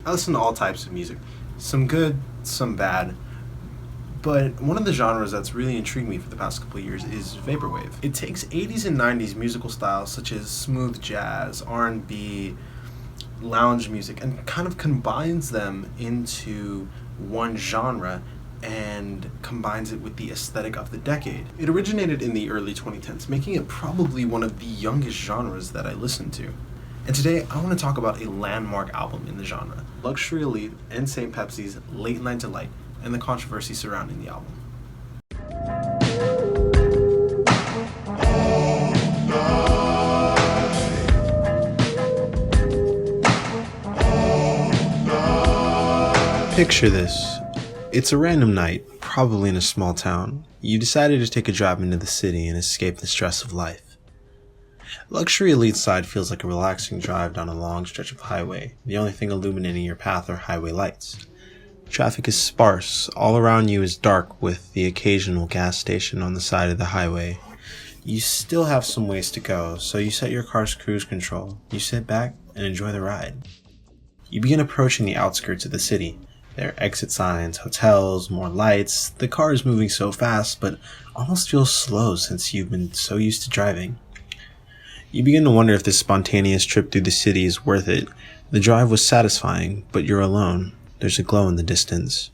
I listen to all types of music, some good, some bad. But one of the genres that's really intrigued me for the past couple of years is vaporwave. It takes 80s and 90s musical styles such as smooth jazz, R&B, lounge music, and kind of combines them into one genre and combines it with the aesthetic of the decade. It originated in the early 2010s, making it probably one of the youngest genres that I listen to. And today I want to talk about a landmark album in the genre, Luxury Elite and St. Pepsi's Late Night Delight, and the controversy surrounding the album. Picture this. It's a random night, probably in a small town. You decided to take a drive into the city and escape the stress of life. Luxury Elite side feels like a relaxing drive down a long stretch of highway. The only thing illuminating your path are highway lights. Traffic is sparse. All around you is dark, with the occasional gas station on the side of the highway. You still have some ways to go, so you set your car's cruise control. You sit back and enjoy the ride. You begin approaching the outskirts of the city. There are exit signs, hotels, more lights. The car is moving so fast, but almost feels slow since you've been so used to driving. You begin to wonder if this spontaneous trip through the city is worth it. The drive was satisfying, but you're alone. There's a glow in the distance.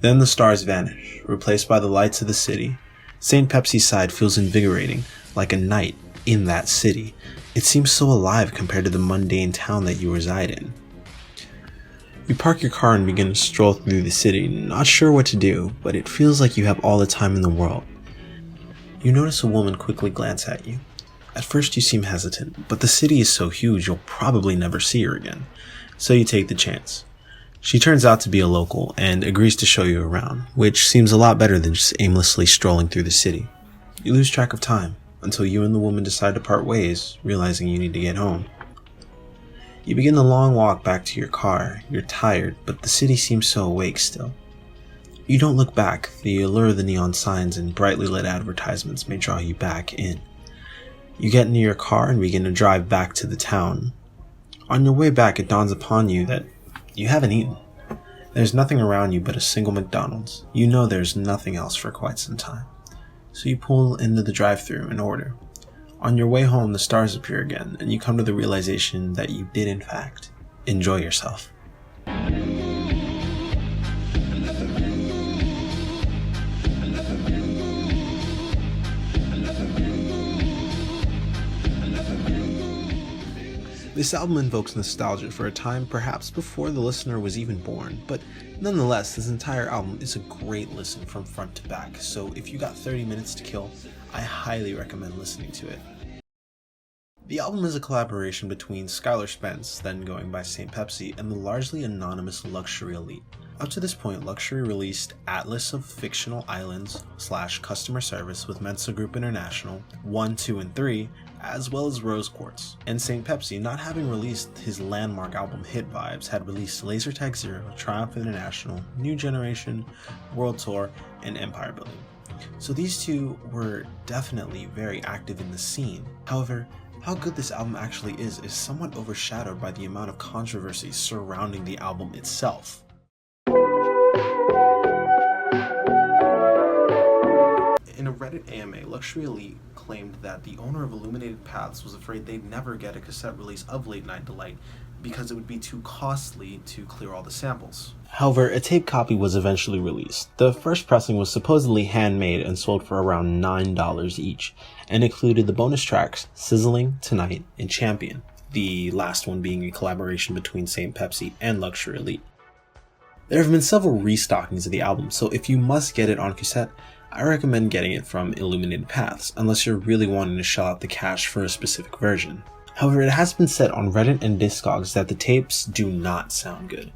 Then the stars vanish, replaced by the lights of the city. St. Pepsi's side feels invigorating, like a night in that city. It seems so alive compared to the mundane town that you reside in. You park your car and begin to stroll through the city, not sure what to do, but it feels like you have all the time in the world. You notice a woman quickly glance at you. At first you seem hesitant, but the city is so huge you'll probably never see her again, so you take the chance. She turns out to be a local and agrees to show you around, which seems a lot better than just aimlessly strolling through the city. You lose track of time until you and the woman decide to part ways, realizing you need to get home. You begin the long walk back to your car. You're tired, but the city seems so awake still. You don't look back. The allure of the neon signs and brightly lit advertisements may draw you back in. You get into your car and begin to drive back to the town. On your way back, it dawns upon you that you haven't eaten. There's nothing around you but a single McDonald's. You know there's nothing else for quite some time. So you pull into the drive-thru and order. On your way home, the stars appear again, and you come to the realization that you did, in fact, enjoy yourself. This album invokes nostalgia for a time perhaps before the listener was even born, but nonetheless, this entire album is a great listen from front to back, so if you got 30 minutes to kill, I highly recommend listening to it. The album is a collaboration between Skylar Spence, then going by St. Pepsi, and the largely anonymous Luxury Elite. Up to this point, Luxury released Atlas of Fictional Islands / Customer Service with Mensa Group International 1, 2, and 3, as well as Rose Quartz. And St. Pepsi, not having released his landmark album Hit Vibes, had released Laser Tag Zero, Triumph International, New Generation, World Tour, and Empire Building. So these two were definitely very active in the scene. However, how good this album actually is somewhat overshadowed by the amount of controversy surrounding the album itself. In a Reddit AMA, Luxury Elite claimed that the owner of Illuminated Paths was afraid they'd never get a cassette release of Late Night Delight because it would be too costly to clear all the samples. However, a tape copy was eventually released. The first pressing was supposedly handmade and sold for around $9 each, and included the bonus tracks Sizzling, Tonight, and Champion, the last one being a collaboration between St. Pepsi and Luxury Elite. There have been several restockings of the album, so if you must get it on cassette, I recommend getting it from Illuminated Paths, unless you're really wanting to shell out the cash for a specific version. However, it has been said on Reddit and Discogs that the tapes do not sound good.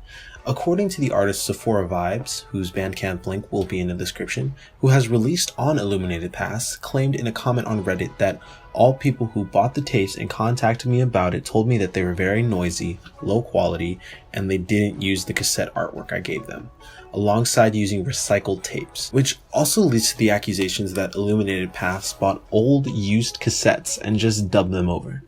According to the artist Sephora Vibes, whose Bandcamp link will be in the description, who has released on Illuminated Paths, claimed in a comment on Reddit that all people who bought the tapes and contacted me about it told me that they were very noisy, low quality, and they didn't use the cassette artwork I gave them, alongside using recycled tapes, which also leads to the accusations that Illuminated Paths bought old, used cassettes and just dubbed them over.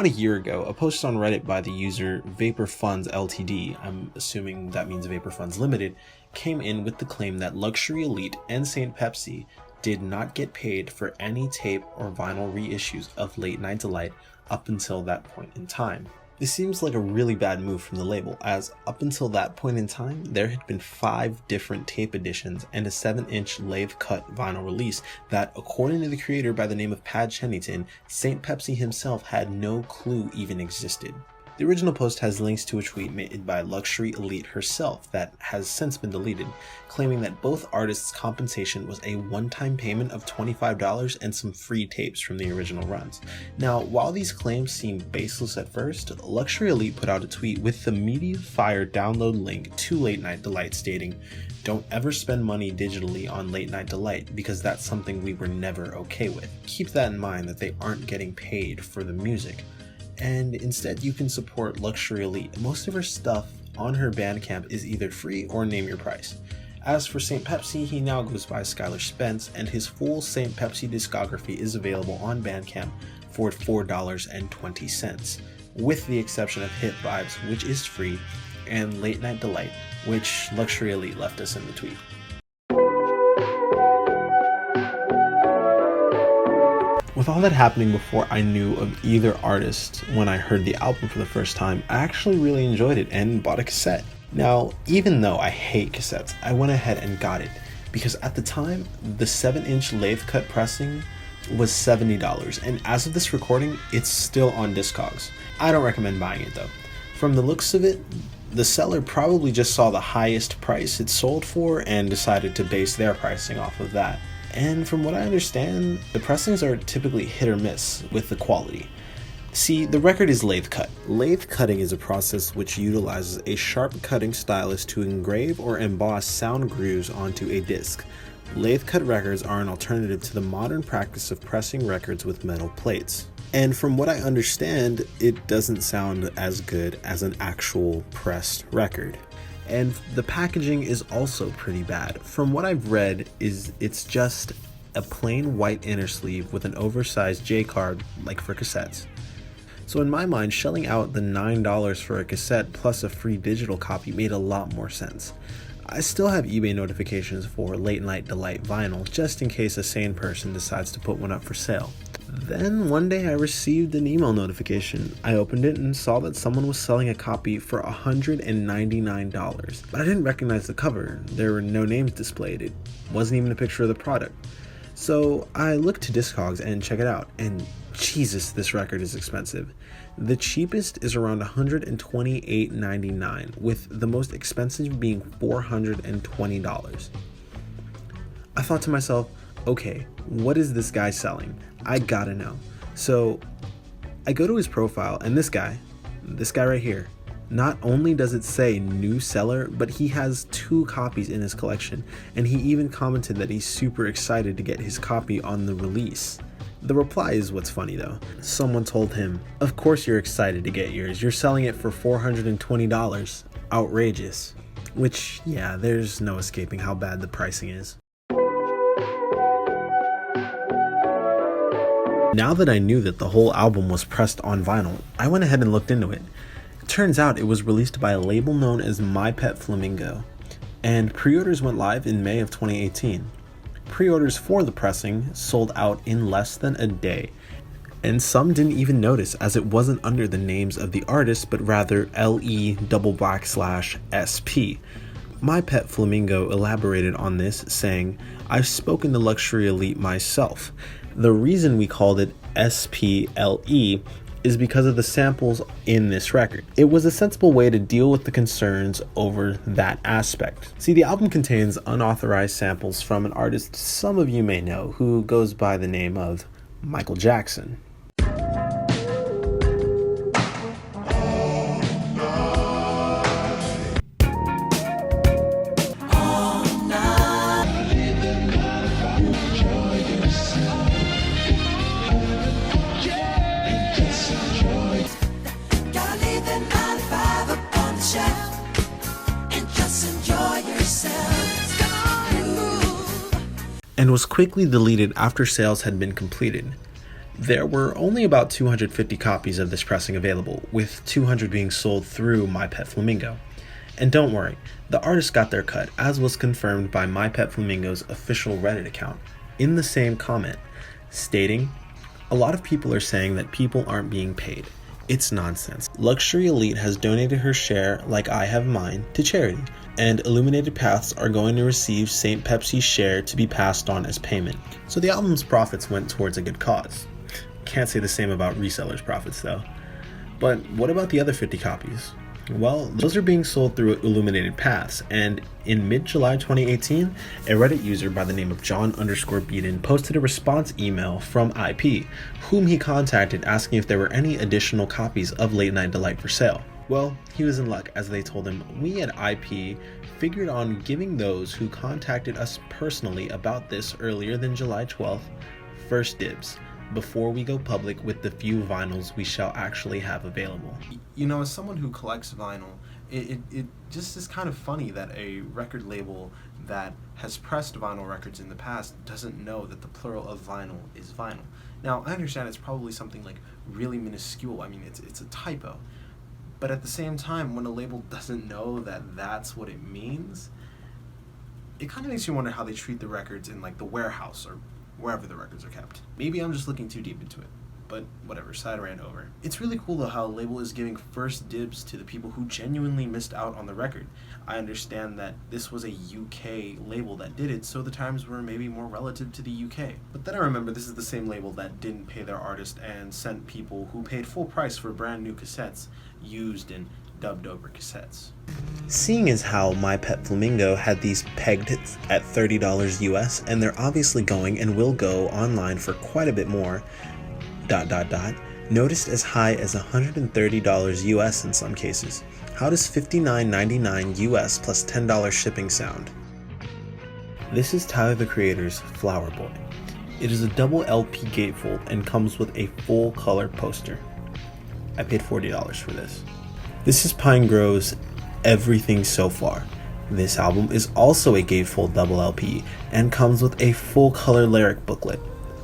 About a year ago, a post on Reddit by the user Vapor Funds Ltd, I'm assuming that means Vapor Funds Limited, came in with the claim that Luxury Elite and St. Pepsi did not get paid for any tape or vinyl reissues of Late Night Delight up until that point in time. This seems like a really bad move from the label, as up until that point in time, there had been 5 different tape editions and a 7-inch lathe-cut vinyl release that, according to the creator by the name of Pad Chennington, St. Pepsi himself had no clue even existed. The original post has links to a tweet made by Luxury Elite herself that has since been deleted, claiming that both artists' compensation was a one-time payment of $25 and some free tapes from the original runs. Now, while these claims seem baseless at first, Luxury Elite put out a tweet with the Media Fire download link to Late Night Delight stating, "Don't ever spend money digitally on Late Night Delight because that's something we were never okay with. Keep that in mind that they aren't getting paid for the music. And instead you can support Luxury Elite. Most of her stuff on her Bandcamp is either free or name your price." As for St. Pepsi, he now goes by Skylar Spence, and his full St. Pepsi discography is available on Bandcamp for $4.20, with the exception of Hit Vibes, which is free, and Late Night Delight, which Luxury Elite left us in the tweet. With all that happening before I knew of either artist, when I heard the album for the first time, I actually really enjoyed it and bought a cassette. Now, even though I hate cassettes, I went ahead and got it, because at the time, the 7-inch lathe cut pressing was $70, and as of this recording, it's still on Discogs. I don't recommend buying it though. From the looks of it, the seller probably just saw the highest price it sold for and decided to base their pricing off of that. And from what I understand, the pressings are typically hit or miss with the quality. See, the record is lathe cut. Lathe cutting is a process which utilizes a sharp cutting stylus to engrave or emboss sound grooves onto a disc. Lathe cut records are an alternative to the modern practice of pressing records with metal plates. And from what I understand, it doesn't sound as good as an actual pressed record. And the packaging is also pretty bad. From what I've read, it's just a plain white inner sleeve with an oversized J card like for cassettes. So in my mind, shelling out the $9 for a cassette plus a free digital copy made a lot more sense. I still have eBay notifications for Late Night Delight vinyl just in case a sane person decides to put one up for sale. Then one day I received an email notification. I opened it and saw that someone was selling a copy for $199, but I didn't recognize the cover. There were no names displayed. It wasn't even a picture of the product. So I looked to Discogs and check it out, and Jesus, this record is expensive. The cheapest is around $128.99, with the most expensive being $420. I thought to myself, okay, what is this guy selling? I gotta know. So I go to his profile, and this guy right here, not only does it say new seller, but he has 2 copies in his collection, and he even commented that he's super excited to get his copy on the release. The reply is what's funny though. Someone told him, "Of course you're excited to get yours. You're selling it for $420. Outrageous." Which, yeah, there's no escaping how bad the pricing is. Now that I knew that the whole album was pressed on vinyl, I went ahead and looked into it. It turns out it was released by a label known as My Pet Flamingo, and pre-orders went live in May of 2018. Pre-orders for the pressing sold out in less than a day, and some didn't even notice as it wasn't under the names of the artist but rather LE//SP. My Pet Flamingo elaborated on this, saying, "I've spoken to Luxury Elite myself. The reason we called it SPLE is because of the samples in this record. It was a sensible way to deal with the concerns over that aspect." See, the album contains unauthorized samples from an artist some of you may know who goes by the name of Michael Jackson. And was quickly deleted after sales had been completed. There were only about 250 copies of this pressing available, with 200 being sold through My Pet Flamingo. And don't worry, the artist got their cut, as was confirmed by My Pet Flamingo's official Reddit account, in the same comment, stating, "A lot of people are saying that people aren't being paid. It's nonsense. Luxury Elite has donated her share, like I have mine, to charity, and Illuminated Paths are going to receive St. Pepsi's share to be passed on as payment." So the album's profits went towards a good cause. Can't say the same about resellers' profits though. But what about the other 50 copies? Well, those are being sold through Illuminated Paths, and in mid-July 2018, a Reddit user by the name of John_Beaton posted a response email from IP, whom he contacted asking if there were any additional copies of Late Night Delight for sale. Well, he was in luck, as they told him, "We at IP figured on giving those who contacted us personally about this earlier than July 12th first dibs, before we go public with the few vinyls we shall actually have available." You know, as someone who collects vinyl, it just is kind of funny that a record label that has pressed vinyl records in the past doesn't know that the plural of vinyl is vinyl. Now, I understand it's probably something like really minuscule. I mean, it's a typo. But at the same time, when a label doesn't know that that's what it means, it kind of makes you wonder how they treat the records in like the warehouse or wherever the records are kept. Maybe I'm just looking too deep into it, but whatever, side rant over. It's really cool though how a label is giving first dibs to the people who genuinely missed out on the record. I understand that this was a UK label that did it, so the times were maybe more relative to the UK. But then I remember this is the same label that didn't pay their artist and sent people who paid full price for brand new cassettes used and dubbed over cassettes. Seeing as how My Pet Flamingo had these pegged at $30 US, and they're obviously going and will go online for quite a bit more, noticed as high as $130 US in some cases. How does $59.99 US plus $10 shipping sound? This is Tyler the Creator's Flower Boy. It is a double LP gatefold and comes with a full color poster. I paid $40 for this. This is Pine Grove's Everything So Far. This album is also a gatefold double LP and comes with a full color lyric booklet.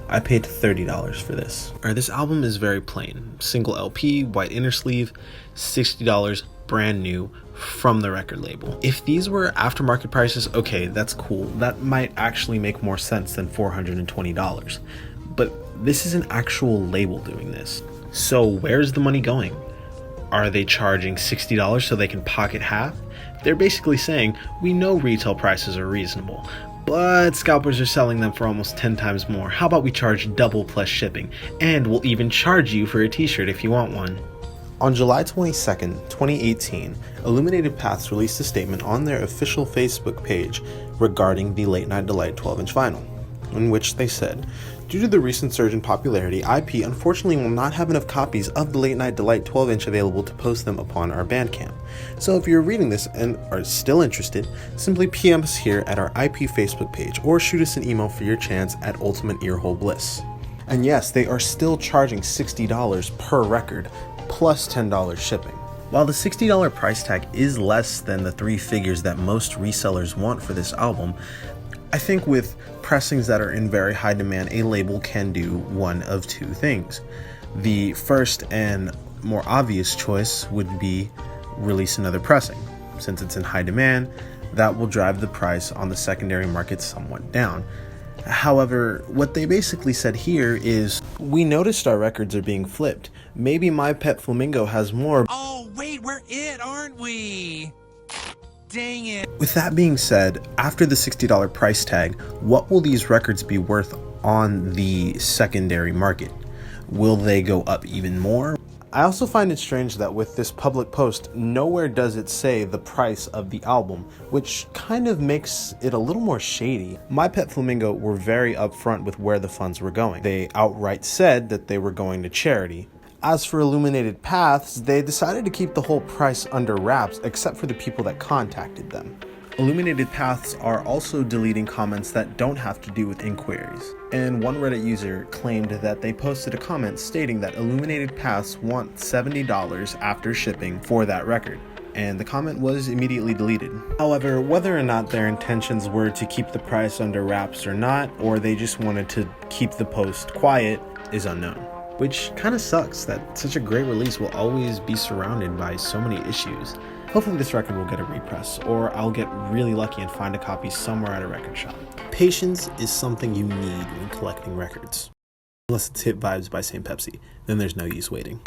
I paid $30 for this. This album is very plain. Single LP, white inner sleeve, $60, brand new, from the record label. If these were aftermarket prices, okay, that's cool. That might actually make more sense than $420. But this is an actual label doing this. So where's the money going? Are they charging $60 so they can pocket half? They're basically saying, we know retail prices are reasonable, but scalpers are selling them for almost 10 times more. How about we charge double plus shipping? And we'll even charge you for a t-shirt if you want one. On July 22nd, 2018, Illuminated Paths released a statement on their official Facebook page regarding the Late Night Delight 12-inch vinyl, in which they said, "Due to the recent surge in popularity, IP unfortunately will not have enough copies of the Late Night Delight 12-inch available to post them upon our Bandcamp. So if you're reading this and are still interested, simply PM us here at our IP Facebook page or shoot us an email for your chance at Ultimate Earhole Bliss." And yes, they are still charging $60 per record, plus $10 shipping. While the $60 price tag is less than the 3 figures that most resellers want for this album, I think with pressings that are in very high demand, a label can do one of two things. The first and more obvious choice would be release another pressing. Since it's in high demand, that will drive the price on the secondary market somewhat down. However, what they basically said here is, we noticed our records are being flipped. Maybe My Pet Flamingo has more. Oh, wait, we're it, aren't we? Dang it. With that being said, after the $60 price tag, what will these records be worth on the secondary market? Will they go up even more? I also find it strange that with this public post, nowhere does it say the price of the album, which kind of makes it a little more shady. My Pet Flamingo were very upfront with where the funds were going. They outright said that they were going to charity. As for Illuminated Paths, they decided to keep the whole price under wraps except for the people that contacted them. Illuminated Paths are also deleting comments that don't have to do with inquiries. And one Reddit user claimed that they posted a comment stating that Illuminated Paths want $70 after shipping for that record, and the comment was immediately deleted. However, whether or not their intentions were to keep the price under wraps or not, or they just wanted to keep the post quiet, is unknown. Which kind of sucks that such a great release will always be surrounded by so many issues. Hopefully this record will get a repress, or I'll get really lucky and find a copy somewhere at a record shop. Patience is something you need when collecting records. Unless it's Hit Vibes by St. Pepsi, then there's no use waiting.